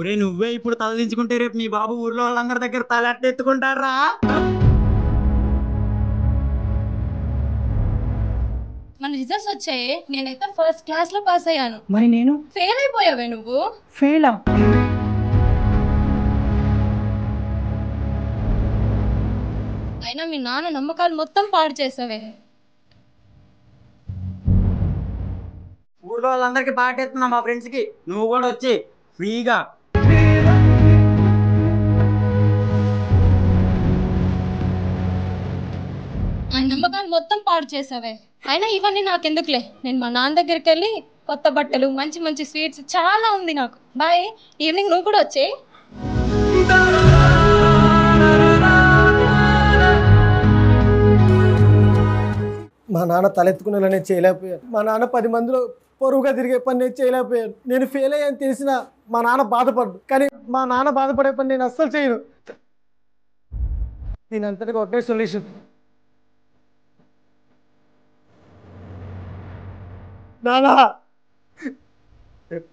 ఒరే నువ్వే ఇప్పుడు తలదించుకుంటే రేపు మీ బాబు ఊర్లో వాళ్ళందరి దగ్గర తలెట్టెత్తుకుంటారా? మన రిజల్ట్స్ వచ్చాయి, నేనైతే ఫస్ట్ క్లాస్ లో పాస్ అయ్యాను. మరి నేను ఫెయిల్ అయిపోయావే నువ్వు. ఫెయిలా? అయినా మీ నాన్న నమ్మకాలు మొత్తం పాడు చేసావే. ఊర్లో వాళ్ళందరికీ పాటేస్తున్నా మా ఫ్రెండ్స్ కి, నువ్వు కూడా వచ్చి ఫ్రీగా. ఆ నమ్మకాలు మొత్తం పాడు చేసావే. అయినా ఇవన్నీ నాకెందుకులే, నేను మా నాన్న దగ్గరికి వెళ్ళి కొత్త బట్టలు, మంచి మంచి స్వీట్స్ చాలా ఉంది నాకు. బాయ్. ఈవినింగ్ నువ్వు కూడా వచ్చే. మా నాన్న తలెత్తుకునేలా నేను చేయలేకపోయాను. మా నాన్న 10 మందిలో పొరుగుగా తిరిగే పని నేను చేయలేకపోయాను. నేను ఫెయిల్ అయ్యాను తెలిసిన మా నాన్న బాధపడ్డు, కానీ మా నాన్న బాధపడే పని నేను అస్సలు చేయను. దీని అంతటికి ఒకే సొల్యూషన్. నానా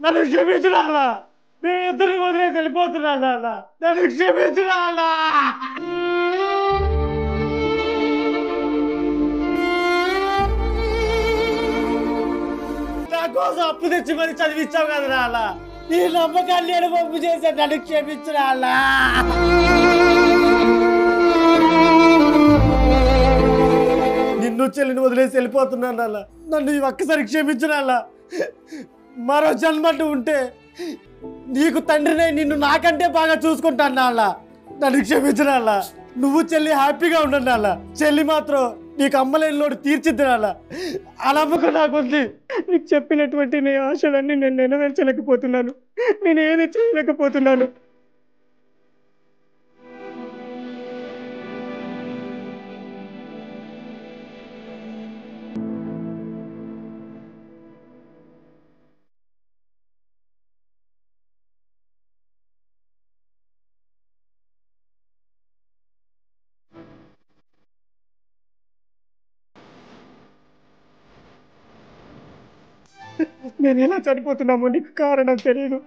నన్ను క్షమించు నాన్న, మీ ఇద్దరికి వదిలేసి వెళ్ళిపోతున్నా నాన్న, నన్ను క్షమించు నాన్న. నా కోసం అప్పు తెచ్చి మరి చదివించావు కదా నాన్న, నీ నమ్మకాన్ని నేను పంపు చేశాను, నన్ను క్షమించు నాన్న. నిన్ను చెల్లిని వదిలేసి వెళ్ళిపోతున్నాను నాన్న, నన్ను ఒక్కసారి క్షమించు నాన్న. మరో జన్మంటూ ఉంటే నీకు తండ్రినే నిన్ను నాకంటే బాగా చూసుకుంటాను నాన్న, నన్ను క్షమించు నాన్న. నువ్వు చెల్లి హ్యాపీగా ఉండను నాన్న, చెల్లి మాత్రం నీకు అమ్మలేని లోటు తీర్చిద్దు నాన్న. ఆ నమ్మకం నాకుంది. నీకు చెప్పినటువంటి నీ ఆశలన్నీ నేను నెరవేర్చలేకపోతున్నాను, నేను ఏది చేయలేకపోతున్నాను. నేను ఎలా చనిపోతున్నామో నీకు కారణం తెలియదు.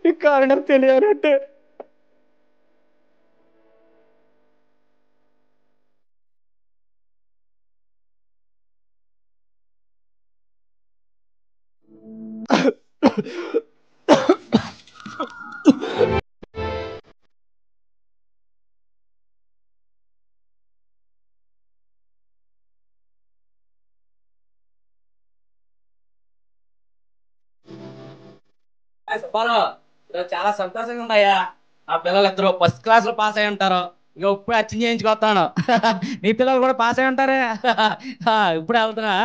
నీకు కారణం తెలియాలంటే చాలా సంతోషంగా ఉన్నాయా. ఆ పిల్లలు ఇద్దరు ఫస్ట్ క్లాస్ లో పాస్ అయి ఉంటారు. ఇక ఇప్పుడు అచ్చం చేయించుకొస్తాను. నీ పిల్లలు కూడా పాస్ అయి ఉంటారే. ఇప్పుడు వెళ్తున్నా.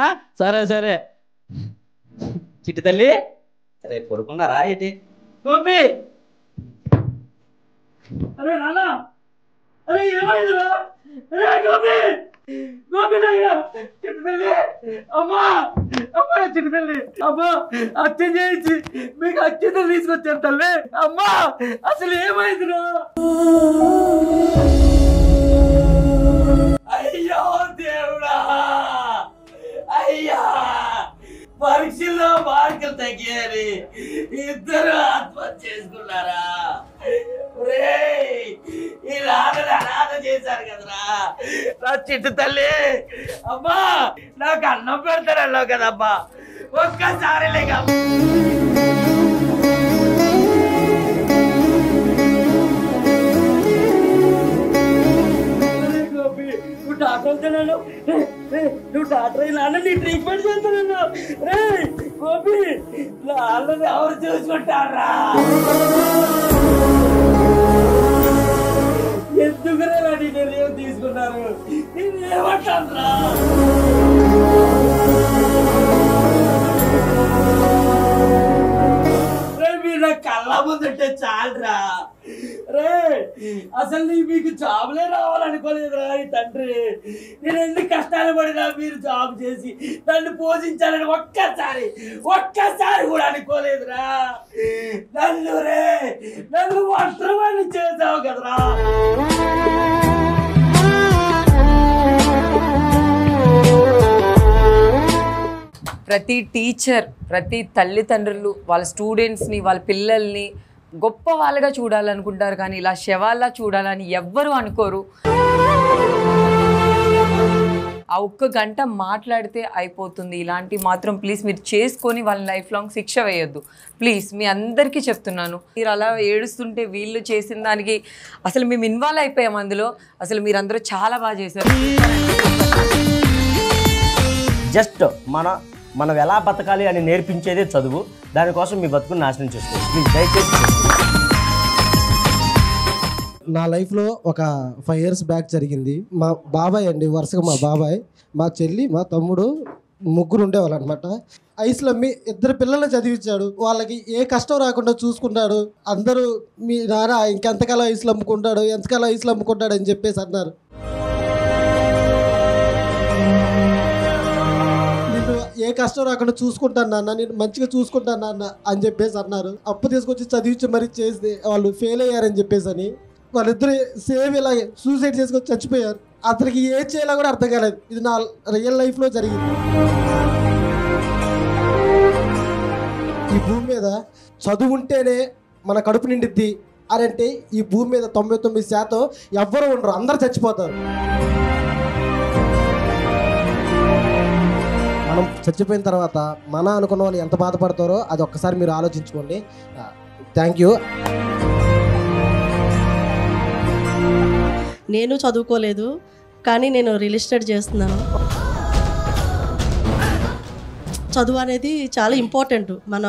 సరే సరే చిట్టి తల్లి, రేపు పడుకున్నారా ఏంటి? గోపి, అరే నాన్న, అరే ఏమైందిరా? అరే గోపి, గోపి చిట్టుతల్లి, అమ్మా అమ్మా చిట్టుతల్లి, అమ్మా అత్యం చేయించి మీకు అత్యంత తీసుకొచ్చాను తల్లి. అమ్మా అసలు ఏమైందిరా? అయ్యో దేవుడా, అయ్యా పరీక్షల్లో మార్కులు తగ్గాయని ఇద్దరు ఆత్మహత్య చేసుకున్నారా? ఈ నాన్నని అనాథ చేశారు కదరా నా చిట్టు తల్లి. అమ్మా నాకు అన్నం పెడతారన్నావు కదమ్మా, ఒక్కసారి లేక నువ్వు డాక్టర్ అవుతున్నాను, నువ్వు డాక్టర్ అయినా నీ ట్రీట్మెంట్ చేస్తున్నాను. రే గోపి, నాన్నని ఎవరు చూసుకుంటారా? ఎందుకురా నీ నిర్ణయం తీసుకున్నారు? నేనేమంటారా? మీరు నా కళ్ళ ముందుంటే చాలరా. రే అసలు మీకు జాబ్లే రావాలనుకోలేదురా ఈ తండ్రి. నేను ఎన్ని కష్టాలు పడినా మీరు జాబ్ చేసి నన్ను పోషించాలని ఒక్కసారి కూడా అనుకోలేదురా. నన్ను ఒంటరివాడిని చేసావు కదరా. ప్రతి టీచర్, ప్రతి తల్లిదండ్రులు వాళ్ళ స్టూడెంట్స్ని, వాళ్ళ పిల్లల్ని గొప్ప వాళ్ళగా చూడాలనుకుంటారు, కానీ ఇలా శవాల్లా చూడాలని ఎవ్వరూ అనుకోరు. ఆ ఒక్క గంట మాట్లాడితే అయిపోతుంది. ఇలాంటి మాత్రం ప్లీజ్ మీరు చేసుకొని వాళ్ళ లైఫ్ లాంగ్ శిక్ష వేయొద్దు ప్లీజ్. మీ అందరికీ చెప్తున్నాను. మీరు అలా ఏడుస్తుంటే వీళ్ళు చేసిన దానికి అసలు మేము ఇన్వాల్వ్ అయిపోయాం అందులో. అసలు మీరందరూ చాలా బాగా చేశారు. జస్ట్ మనం ఎలా బతకాలి అని నేర్పించేదే చదువు. దానికోసం మీ బతుకుని నాశనం చేసుకోండి ప్లీజ్, దయచేసి. నా లైఫ్లో ఒక 5 years బ్యాక్ జరిగింది. మా బాబాయ్ అండి, వరుసగా మా బాబాయ్, మా చెల్లి, మా తమ్ముడు ముగ్గురు ఉండేవాళ్ళు అనమాట. ఐస్లో మీ 2 పిల్లల్ని చదివించాడు. వాళ్ళకి ఏ కష్టం రాకుండా చూసుకుంటాడు. అందరూ మీ నాన్న ఇంకెంతకాలం ఐస్లో అమ్ముకుంటాడు, ఎంతకాలం ఐస్లో అమ్ముకుంటాడు అని చెప్పేసి అన్నారు. ఏ కష్టం రాకుండా చూసుకుంటాను నాన్న, నేను మంచిగా చూసుకుంటాను నాన్న అని చెప్పేసి అన్నారు. అప్పు తీసుకొచ్చి చదివించి మరీ చేసి వాళ్ళు ఫెయిల్ అయ్యారని చెప్పేసి అని వాళ్ళిద్దరు సేమ్ ఇలాగే సూసైడ్ చేసుకొని చచ్చిపోయారు. అతనికి ఏం చేయాలో కూడా అర్థం కాలేదు. ఇది నా రియల్ లైఫ్లో జరిగింది. ఈ భూమి మీద చదువు ఉంటేనే మన కడుపు నిండిద్ది అని అంటే ఈ భూమి మీద 99% ఎవ్వరూ ఉండరు, అందరు చచ్చిపోతారు. మనం చచ్చిపోయిన తర్వాత మన అనుకున్న వాళ్ళు ఎంత బాధపడతారో అది ఒక్కసారి మీరు ఆలోచించుకోండి. Thank you. నేను చదువుకోలేదు, కానీ నేను రియల్ ఎస్టేట్ చేస్తున్నాను. చదువు అనేది చాలా ఇంపార్టెంట్ మన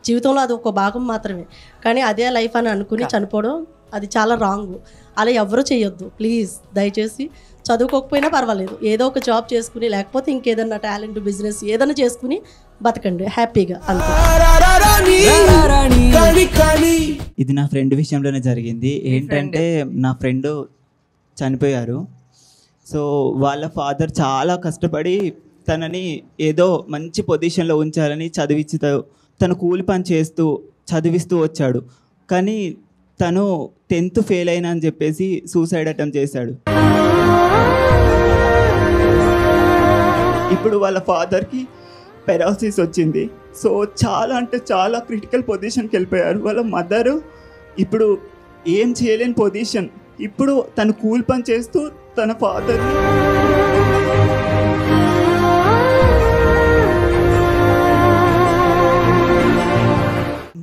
జీవితంలో, అది ఒక భాగం మాత్రమే. కానీ అదే లైఫ్ అని అనుకుని చనిపోవడం అది చాలా రాంగ్. అలా ఎవరు చేయొద్దు ప్లీజ్. దయచేసి చదువుకోకపోయినా పర్వాలేదు, ఏదో ఒక జాబ్ చేసుకుని లేకపోతే ఇంకేదన్నా టాలెంట్ బిజినెస్ ఏదైనా చేసుకుని బతకండి హ్యాపీగా. అంతే. ఇది నా ఫ్రెండ్ విషయంలోనే జరిగింది. ఏంటంటే నా ఫ్రెండ్ చనిపోయారు. సో వాళ్ళ ఫాదర్ చాలా కష్టపడి తనని ఏదో మంచి పొజిషన్లో ఉంచాలని చదివించి తను కూలి పని చేస్తూ చదివిస్తూ వచ్చాడు. కానీ తను 10th ఫెయిల్ అయినా అని చెప్పేసి సూసైడ్ అటెంప్ట్ చేశాడు. ఇప్పుడు వాళ్ళ ఫాదర్కి పెరాసిస్ వచ్చింది. సో చాలా అంటే చాలా క్రిటికల్ పొజిషన్కి వెళ్ళిపోయారు. వాళ్ళ మదరు ఇప్పుడు ఏం చేయలేని పొజిషన్. ఇప్పుడు తను కూలి పని చేస్తూ తన ఫాదర్ని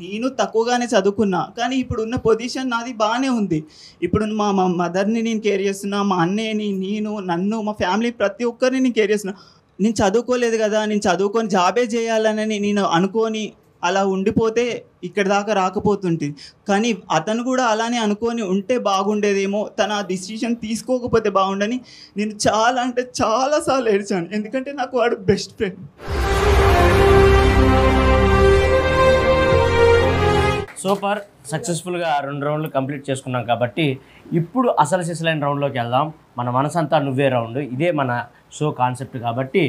నేను తక్కువగానే చదువుకున్నా, కానీ ఇప్పుడు ఉన్న పొజిషన్ నాది బాగానే ఉంది. ఇప్పుడు మా మదర్ని నేను కేర్ చేస్తున్నా, మా అన్నయ్యని, నన్ను మా ఫ్యామిలీ ప్రతి ఒక్కరిని నేను కేర్ చేస్తున్నా. నేను చదువుకోలేదు కదా, నేను చదువుకొని జాబే చేయాలని నేను అనుకొని అలా ఉండిపోతే ఇక్కడ దాకా రాకపోతుంటుంది. కానీ అతను కూడా అలానే అనుకొని ఉంటే బాగుండేదేమో, తన ఆ డిసిషన్ తీసుకోకపోతే బాగుండని నేను చాలా అంటే చాలాసార్లు ఏడ్చాను. ఎందుకంటే నాకు వాడు బెస్ట్ ఫ్రెండ్. సూపర్. సక్సెస్ఫుల్గా 2 రౌండ్లు కంప్లీట్ చేసుకున్నాం కాబట్టి ఇప్పుడు అసలు సిసలైన రౌండ్లోకి వెళ్దాం. మన మనసంతా నువ్వే రౌండ్. ఇదే మన షో కాన్సెప్ట్ కాబట్టి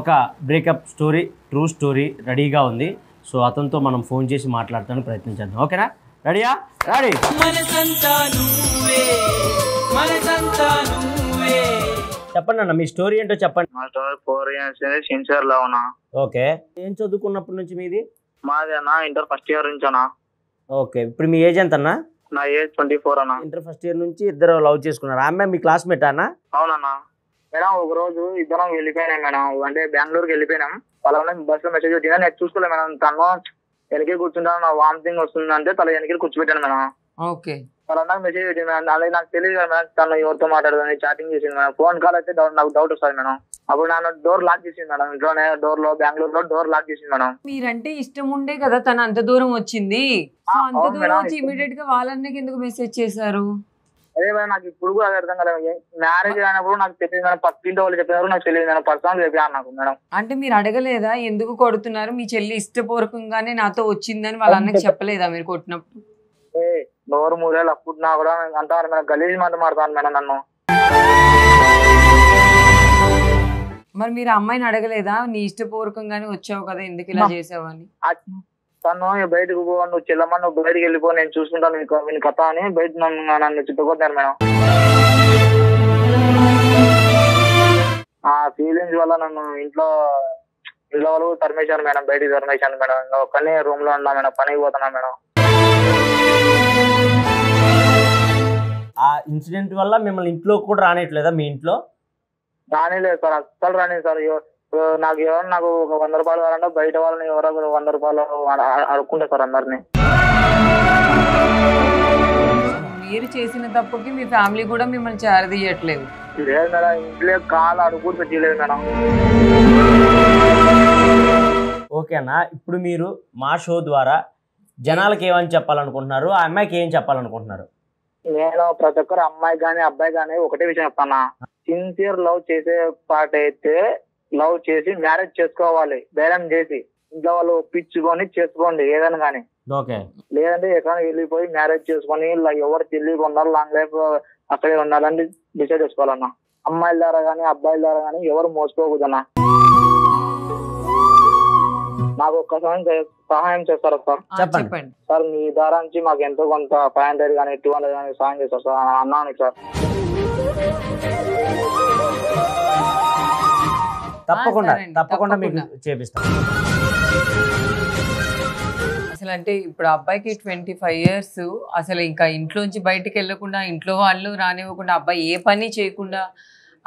ఒక బ్రేకప్ స్టోరీ, ట్రూ స్టోరీ రెడీగా ఉంది. సో అతనితో మనం ఫోన్ చేసి మాట్లాడటానికి ప్రయత్నించేద్దాం. ఓకేనా? రెడీయా? రెడీ. చెప్పండి అన్న, మీ స్టోరీ ఏంటో చెప్పండి. మా స్టోరీ 4 years సిన్సియర్లో ఉన్నా. ఓకే. ఏం చదువుకున్నప్పటి నుంచి మీది? మాది అన్న ఇంటర్ ఫస్ట్ ఇయర్ నుంచి అన్నా. ఓకే. ఇప్పుడు మీ ఏజ్ ఎంత అన్న? నా ఏజ్ 24 అన్న. ఇంటర్ ఫస్ట్ ఇయర్ నుంచి ఇద్దరు లవ్ చేసుకున్నారు. ఆ అమ్మాయి మీ క్లాస్మేట్ అన్న? అవునన్నా మేడం. ఒక రోజు ఇద్దరం వెళ్ళిపోయినాం మేడం, అంటే బెంగళూరుకి వెళ్ళిపోయినాం. వాళ్ళ బస్సులో మెసేజ్ పెట్టినా నేను చూసుకోలేదు మేడం. తను వెనకే కూర్చుంటాను, నా వామిటింగ్ వస్తుంది అంటే తల వెనక కూర్చోబెట్టాను మేడం. ఓకే. వాళ్ళ మెసేజ్ పెట్టింది మేడం. అలాగే నాకు తెలియదు మేడం తను ఎవరితో మాట్లాడదని చాటింగ్ చేసింది మేడం. ఫోన్ కాల్ అయితే నాకు డౌట్ వస్తుంది మేడం. అప్పుడు నన్ను డోర్ లాక్ చేసింది మేడం. ఇంట్లోనే డోర్ లో బెంగళూరులో డోర్ లాక్ చేసింది మేడం. మీరంటే ఇష్టం ఉండే కదా తను అంత దూరం వచ్చింది. అంత దూరం వచ్చి ఇమీడియట్ గా వాళ్ళకి ఎందుకు మెసేజ్ చేశారు? అదే మేడం నాకు ఇప్పుడు కూడా అది అర్థం కాలేదు. మ్యారేజ్ అయినప్పుడు నాకు తెలియదు మేడం, పక్కింటి వాళ్ళు చెప్పినారు నాకు తెలియదు మేడం, పర్సనల్ చెప్పాను నాకు మేడం. అంటే మీరు అడగలేదా ఎందుకు కొడుతున్నారు? మీ చెల్లి ఇష్టపూర్వకంగానే నాతో వచ్చిందని వాళ్ళ అన్నకి చెప్పలేదా మీరు కొట్టినప్పుడు? నోరు మూడేళ్ళు అప్పుడున్నా కూడా అంటారు మేడం, గలీజ్ మాట మాడతాను మేడం నన్ను. మరి మీరు అమ్మాయిని అడగలేదా నీ ఇష్టపూర్వకంగానే వచ్చావు కదా ఎందుకు ఇలా చేసావు అని? తను బయటకు పో, నువ్వు చెల్లమ్మ నువ్వు బయటకు వెళ్ళిపో, నేను చూసుకుంటాను వీని కథ అని బయట నన్ను చుట్టుకొట్టారు మేడం. ఆ ఫీలింగ్స్ వల్ల నన్ను ఇంట్లో వాళ్ళు తరిమేశారు మేడం, బయటికి తరిమేశాను మేడం. ఒక్కనే రూమ్ లో ఉన్నా మేడం, పనికి పోతున్నా మేడం. ఆ ఇన్సిడెంట్ వల్ల మిమ్మల్ని ఇంట్లో కూడా రానిట్లేదా? మీ ఇంట్లో రానిలేదు సార్, అస్సలు రానిలేదు సార్. నాకు ఎవరు నాకు ఒక 100 రూపాయలు కావాలంటే బయట వాళ్ళని ఎవరో 100 రూపాయలు అడుక్కుంటా సార్ అందరినీ. మీరు చేసిన తప్పుకి మీ ఫ్యామిలీ కూడా మిమ్మల్ని చేరదీయట్లేదు? లేదు మేడం, ఇంట్లో కాలు అడుగు పెట్టలేదు మేడం. ఓకే అన్న, ఇప్పుడు మీరు మా షో ద్వారా జనాలకి ఏమని చెప్పాలనుకుంటున్నారు? ఆ అమ్మాయికి ఏం చెప్పాలనుకుంటున్నారు? నేను ప్రతి ఒక్కరు అమ్మాయి కానీ అబ్బాయి కానీ ఒకటే విషయం చెప్తానా, సిన్సియర్ లవ్ చేసే పాట అయితే లవ్ చేసి మ్యారేజ్ చేసుకోవాలి. ధైర్యం చేసి ఇంట్లో వాళ్ళు ఒప్పించుకొని చేసుకోండి ఏదైనా కానీ. లేదంటే ఎక్కడ వెళ్ళిపోయి మ్యారేజ్ చేసుకొని ఎవరు తెలియక ఉండాలి, లాంగ్ లైఫ్ అక్కడే ఉండాలని డిసైడ్ చేసుకోవాలన్నా. అమ్మాయిల ద్వారా కానీ అబ్బాయిల ద్వారా కానీ ఎవరు మోసుకోకూడదన్నా. నాకు ఒక్క సహాయం చేస్తారా సార్? చెప్పండి. సార్ మీ ద్వారా నుంచి మాకు ఎంతో కొంత 500 కానీ 200 కానీ సహాయం చేస్తారు సార్ అన్నాను సార్. తప్పకుండా మీకు చేపిస్తాం. అసలు అంటే ఇప్పుడు అబ్బాయికి 25 years, అసలు ఇంకా ఇంట్లోంచి బయటికి వెళ్ళకుండా, ఇంట్లో వాళ్ళు రానివ్వకుండా, అబ్బాయి ఏ పని చేయకుండా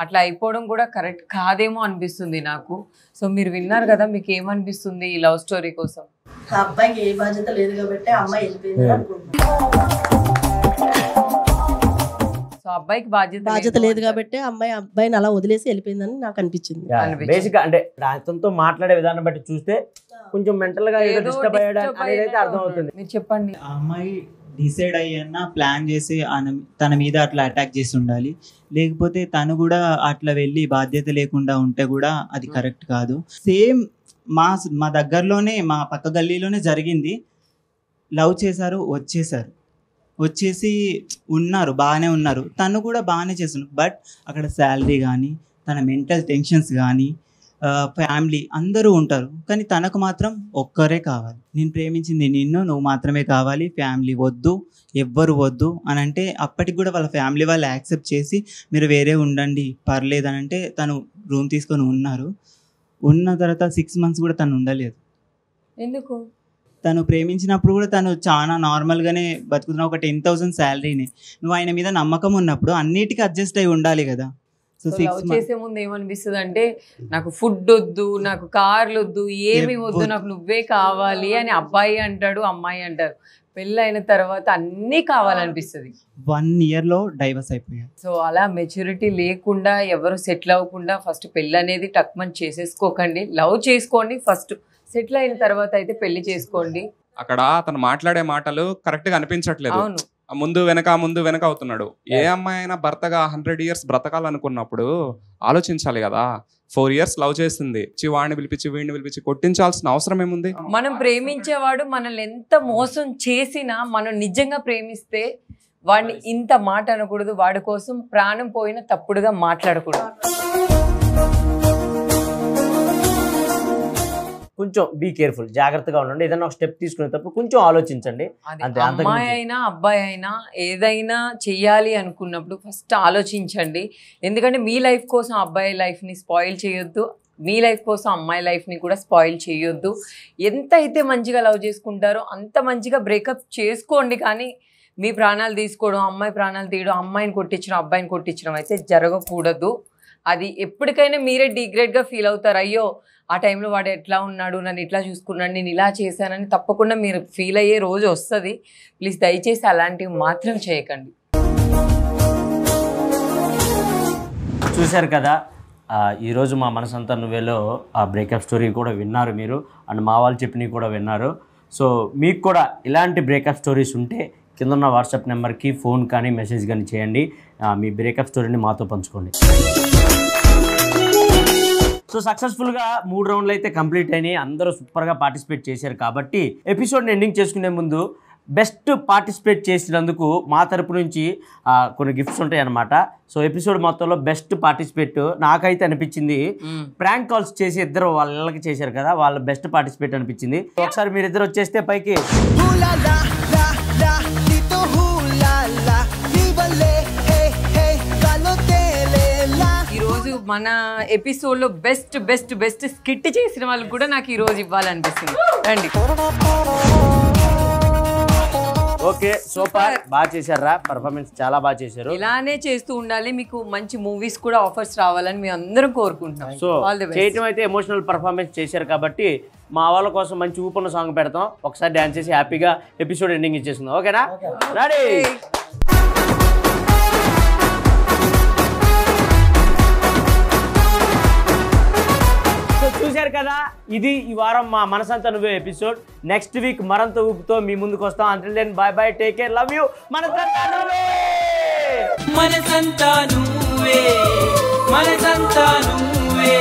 అట్లా అయిపోవడం కూడా కరెక్ట్ కాదేమో అనిపిస్తుంది నాకు. సో మీరు విన్నారు కదా, మీకు ఏమనిపిస్తుంది ఈ లవ్ స్టోరీ కోసం? అబ్బాయికి ఏ బాధ్యత లేదు కాబట్టి అమ్మాయి వెళ్ళిపోయింది అనుకుంటున్నాను. సో అబ్బాయికి బాధ్యత లేదు కాబట్టి అబ్బాయిని అలా వదిలేసి వెళ్ళిపోయిందని నాకు అనిపించింది. బేసిక్ అంటే అతనితో మాట్లాడే విధానం బట్టి చూస్తే కొంచెం మెంటల్ గా ఏదో డిస్టర్బ్ అయ్యాడు అనేది అయితే అర్థం అవుతుంది. మీరు చెప్పండి. ఆ అమ్మాయి డిసైడ్ అయ్యన్నా ప్లాన్ చేసి తన మీద అట్లా అటాక్ చేసి ఉండాలి. లేకపోతే తను కూడా అట్లా వెళ్ళి బాధ్యత లేకుండా ఉంటే కూడా అది కరెక్ట్ కాదు. సేమ్ మా దగ్గరలోనే, మా పక్క గల్లీలోనే జరిగింది. లవ్ చేశారు, వచ్చేసి ఉన్నారు, బాగానే ఉన్నారు. తను కూడా బాగానే చేస్తున్నారు. బట్ అక్కడ శాలరీ కానీ, తన మెంటల్ టెన్షన్స్ కానీ, ఫ్యామిలీ అందరూ ఉంటారు. కానీ తనకు మాత్రం ఒక్కరే కావాలి. నేను ప్రేమించింది నిన్ను, నువ్వు మాత్రమే కావాలి, ఫ్యామిలీ వద్దు, ఎవ్వరు వద్దు అని అంటే అప్పటికి కూడా వాళ్ళ ఫ్యామిలీ వాళ్ళు యాక్సెప్ట్ చేసి మీరు వేరే ఉండండి పర్లేదు అని అంటే తను రూమ్ తీసుకొని ఉన్నారు. ఉన్న తర్వాత 6 months కూడా తను ఉండలేదు. ఎందుకు? తను ప్రేమించినప్పుడు కూడా తను చాలా నార్మల్గానే బతుకుతున్నా. ఒక 10,000 శాలరీని. నువ్వు ఆయన మీద నమ్మకం ఉన్నప్పుడు అన్నిటికీ అడ్జస్ట్ అయి ఉండాలి కదా. సో లవ్ చేసే ముందు ఏమనిపిస్తుంది అంటే, నాకు ఫుడ్ వద్దు, నాకు కార్లు వద్దు, ఏమి వద్దు, నాకు నువ్వే కావాలి అని అబ్బాయి అంటాడు, అమ్మాయి అంటారు. పెళ్ళి అయిన తర్వాత అన్నీ కావాలనిపిస్తుంది. 1 yearలో డైవర్స్ అయిపోయారు. సో అలా మెచ్యూరిటీ లేకుండా ఎవరు సెటిల్ అవ్వకుండా ఫస్ట్ పెళ్ళి అనేది టక్మని చేసేసుకోకండి. లవ్ చేసుకోండి ఫస్ట్, సెటిల్ అయిన తర్వాత అయితే పెళ్లి చేసుకోండి. అక్కడ అతను మాట్లాడే మాటలు కరెక్ట్ గా అనిపించట్లేదు. ముందు వెనక అవుతున్నాడు. ఏ అమ్మాయి అయినా భర్తగా 100 years బ్రతకాలనుకున్నప్పుడు ఆలోచించాలి కదా. 4 years లవ్ చేస్తుంది, వాడిని పిలిపించి వీడిని పిలిపించి కొట్టించాల్సిన అవసరం ఏముంది? మనం ప్రేమించేవాడు మనల్ని ఎంత మోసం చేసినా, మనం నిజంగా ప్రేమిస్తే వాడిని ఇంత మాట అనకూడదు, వాడి కోసం ప్రాణం పోయిన తప్పుడుగా మాట్లాడకూడదు. కొంచెం బీ కేర్ఫుల్, జాగ్రత్తగా ఉండండి. ఏదైనా ఒక స్టెప్ తీసుకునేటప్పుడు కొంచెం ఆలోచించండి. అమ్మాయి అయినా అబ్బాయి అయినా ఏదైనా చెయ్యాలి అనుకున్నప్పుడు ఫస్ట్ ఆలోచించండి. ఎందుకంటే మీ లైఫ్ కోసం అబ్బాయి లైఫ్ని స్పాయిల్ చేయొద్దు, మీ లైఫ్ కోసం అమ్మాయి లైఫ్ని కూడా స్పాయిల్ చేయొద్దు. ఎంత అయితే మంచిగా లవ్ చేసుకుంటారో అంత మంచిగా బ్రేకప్ చేసుకోండి. కానీ మీ ప్రాణాలు తీసుకోవడం, అమ్మాయి ప్రాణాలు తీయడం, అమ్మాయిని కొట్టించడం, అబ్బాయిని కొట్టించడం అయితే జరగకూడదు. అది ఎప్పటికైనా మీరే డిగ్రేడ్గా ఫీల్ అవుతారు. అయ్యో ఆ టైంలో వాడు ఎట్లా ఉన్నాడు, నన్ను ఇట్లా చూసుకున్నాడు, నేను ఇలా చేశానని తప్పకుండా మీరు ఫీల్ అయ్యే రోజు వస్తుంది. ప్లీజ్ దయచేసి అలాంటివి మాత్రం చేయకండి. చూశారు కదా, ఈరోజు మా మనసంతా నువ్వేలో ఆ బ్రేకప్ స్టోరీ కూడా విన్నారు మీరు, అండ్ మా వాళ్ళు చెప్పినవి కూడా విన్నారు. సో మీకు కూడా ఇలాంటి బ్రేకప్ స్టోరీస్ ఉంటే కింద ఉన్న వాట్సాప్ నెంబర్కి ఫోన్ కానీ మెసేజ్ కానీ చేయండి. మీ బ్రేకప్ స్టోరీని మాతో పంచుకోండి. సో సక్సెస్ఫుల్గా 3 రౌండ్లు అయితే కంప్లీట్ అయినాయి. అందరూ సూపర్గా పార్టిసిపేట్ చేశారు. కాబట్టి ఎపిసోడ్ని ఎండింగ్ చేసుకునే ముందు బెస్ట్ పార్టిసిపేట్ చేసినందుకు మా తరపు నుంచి కొన్ని గిఫ్ట్స్ ఉంటాయి అన్నమాట. సో ఎపిసోడ్ మొత్తంలో బెస్ట్ పార్టిసిపేట్ నాకైతే అనిపించింది ప్రాంక్ కాల్స్ చేసి ఇద్దరు వాళ్ళకి చేశారు కదా, వాళ్ళ బెస్ట్ పార్టిసిపేట్ అనిపించింది. ఒకసారి మీరిద్దరు వచ్చేస్తే పైకి. ఈరోజు మన ఎపిసోడ్లో బెస్ట్ బెస్ట్ బెస్ట్ స్కిట్ చేసిన వాళ్ళకి కూడా నాకు ఈరోజు ఇవ్వాలనిపిస్తుంది. రండి. ఓకే, సూపర్, బాగా చేశారా, పర్ఫార్మెన్స్ చాలా బాగా చేశారు. ఇలానే చేస్తూ ఉండాలి. మీకు మంచి మూవీస్ కూడా ఆఫర్స్ రావాలని మేము అందరం కోరుకుంటున్నాం. సో చేయటం అయితే ఎమోషనల్ పర్ఫార్మెన్స్ చేశారు కాబట్టి మా వాళ్ళ కోసం మంచి ఊపున్న సాంగ్ పెడతాం. ఒకసారి డాన్స్ చేసి హ్యాపీగా ఎపిసోడ్ ఎండింగ్ ఇచ్చేస్తున్నాం. ఓకేనా? రెడీ? చూశారు కదా, ఇది ఈ వారం మా Manasantha Nuvve episode. Next week మరంత ఊపుతో మీ ముందుకు వస్తాం. Until then bye bye, take care, love you. Manasantha Nuvve, మనసంతా నువ్వే, మనసంతా నువ్వే.